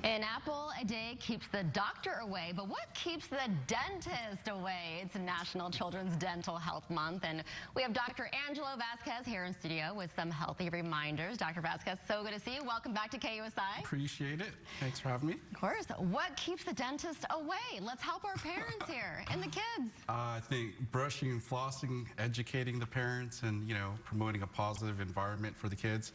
An apple a day keeps the doctor away, but what keeps the dentist away? It's National Children's Dental Health Month, and we have Dr. Angelo Vasquez here in studio with some healthy reminders. Dr. Vasquez, so good to see you. Welcome back to KUSI. Appreciate it. Thanks for having me. Of course. What keeps the dentist away? Let's help our parents here and the kids. I think brushing and flossing, educating the parents, and promoting a positive environment for the kids,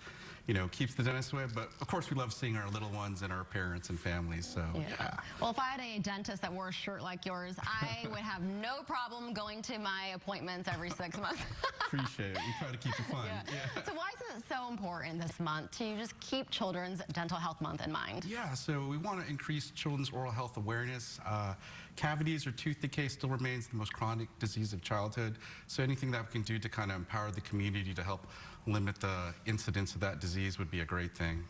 keeps the dentist away. But of course, we love seeing our little ones and our parents and families. So yeah. Well, if I had a dentist that wore a shirt like yours, I would have no problem going to my appointments every 6 months. Appreciate it. We try to keep it fun. Yeah. So why is it so important this month to just keep Children's Dental Health Month in mind? Yeah, so we want to increase children's oral health awareness. Cavities or tooth decay still remains the most chronic disease of childhood. So anything that we can do to kind of empower the community to help limit the incidence of that disease would be a great thing.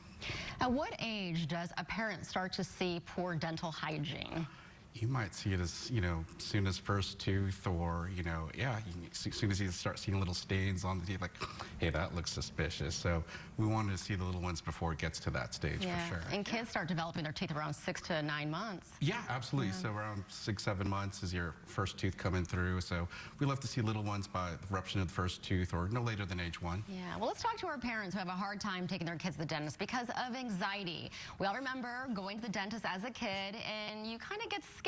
At what age does a parent start to see poor dental hygiene? You might see it as, soon as first tooth, or, as soon as you start seeing little stains on the teeth, like, hey, that looks suspicious. So we wanted to see the little ones before it gets to that stage, for sure. And kids start developing their teeth around 6 to 9 months. Yeah, absolutely. So around 6, 7 months is your first tooth coming through. So we love to see little ones by the eruption of the first tooth or no later than age 1. Yeah, well, let's talk to our parents who have a hard time taking their kids to the dentist because of anxiety. We all remember going to the dentist as a kid and you kind of get scared.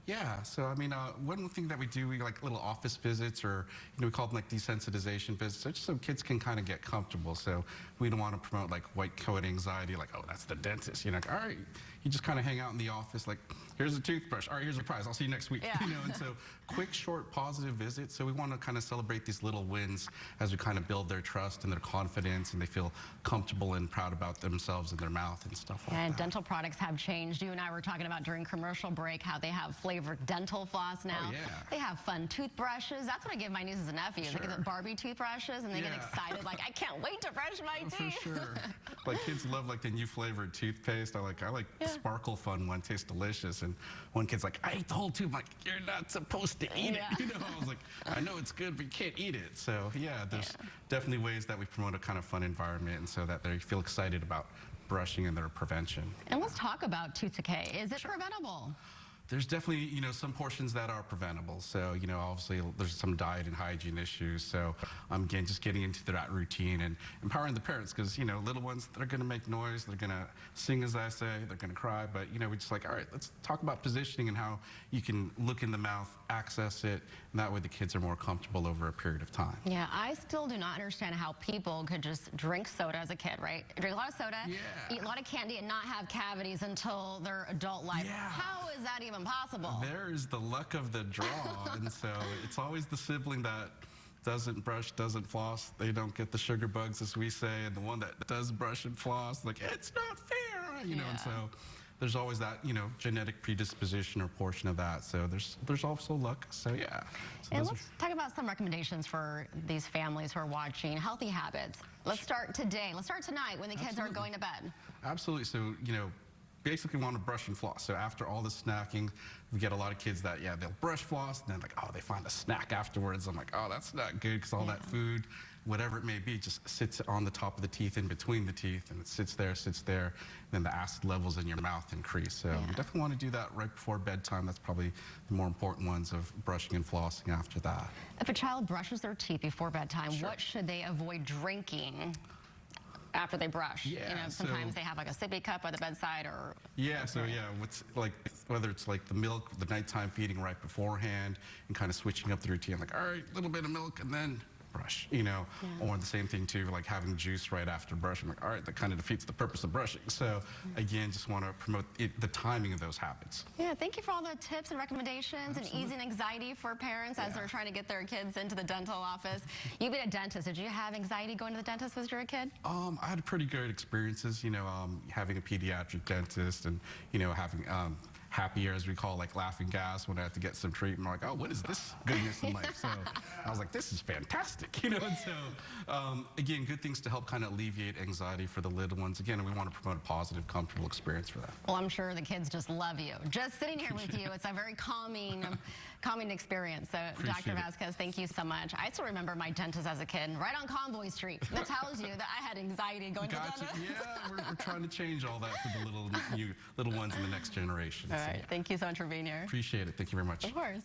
Yeah, so I mean, one thing that we do, we like little office visits, or we call them like desensitization visits, just so kids can kind of get comfortable. So we don't want to promote like white coat anxiety, like, oh, that's the dentist. You're like, all right, you just kind of hang out in the office, like, here's a toothbrush. All right, here's a prize. I'll see you next week. Yeah. And so quick, short, positive visits. So we want to kind of celebrate these little wins as we kind of build their trust and their confidence, and they feel comfortable and proud about themselves and their mouth and stuff like that. And dental products have changed. You and I were talking about during commercial break how they have flavored dental floss now. Oh, yeah. They have fun toothbrushes. That's what I give my nieces and nephews. Sure. They get the Barbie toothbrushes and they get excited, like, I can't wait to brush my teeth. For sure. Like, kids love like the new flavored toothpaste. I like the Sparkle Fun one. Tastes delicious. And one kid's like, I ate the whole tube. I'm like, you're not supposed to eat it. I was like, I know it's good, but you can't eat it. So yeah, there's definitely ways that we promote a kind of fun environment, and so that they feel excited about brushing and their prevention. And let's talk about tooth decay. Is it preventable? There's definitely, some portions that are preventable. So, obviously there's some diet and hygiene issues. So, again, just getting into that routine and empowering the parents, because, little ones, they're going to make noise, they're going to sing, as I say, they're going to cry. But, we're just like, all right, let's talk about positioning and how you can look in the mouth, access it, and that way the kids are more comfortable over a period of time. Yeah, I still do not understand how people could just drink soda as a kid, right? Drink a lot of soda, eat a lot of candy, and not have cavities until their adult life. Yeah. How is that even possible? There's the luck of the draw. And so it's always the sibling that doesn't brush, doesn't floss. They don't get the sugar bugs, as we say, and the one that does brush and floss, like, it's not fair, and so there's always that, genetic predisposition or portion of that. So there's also luck. So yeah. So and let's talk about some recommendations for these families who are watching healthy habits. Let's start today. Let's start tonight when the kids are going to bed. Absolutely. So, basically want to brush and floss. So after all the snacking, we get a lot of kids that, they'll brush, floss, and then like, oh, they find a snack afterwards. I'm like, oh, that's not good, because all that food, whatever it may be, just sits on the top of the teeth, in between the teeth, and it sits there, and then the acid levels in your mouth increase. So we definitely want to do that right before bedtime. That's probably the more important ones, of brushing and flossing after that. If a child brushes their teeth before bedtime, what should they avoid drinking after they brush? Sometimes they have like a sippy cup by the bedside, or what's like, whether it's like the milk, the nighttime feeding right beforehand, and kind of switching up the routine, like, all right, a little bit of milk and then brush, or the same thing too, like having juice right after brushing. Like, all right, that kind of defeats the purpose of brushing. So again, just want to promote the timing of those habits. Yeah, thank you for all the tips and recommendations and easing anxiety for parents as they're trying to get their kids into the dental office. You've been a dentist. Did you have anxiety going to the dentist when you were a kid? I had pretty good experiences, having a pediatric dentist, and having happier, as we call, like laughing gas when I had to get some treatment. I'm like, oh, what is this goodness in life? So I was like, this is fantastic, you know. And so again, good things to help kind of alleviate anxiety for the little ones. Again, we want to promote a positive, comfortable experience for that. Well, I'm sure the kids just love you. Just sitting here with you, it's a very calming experience. So, Dr. Vasquez, thank you so much. I still remember my dentist as a kid, right on Convoy Street. That tells you that I had anxiety going to the dentist. Yeah, we're trying to change all that for the little ones in the next generation. All right, thank you so much for being here. Appreciate it. Thank you very much. Of course.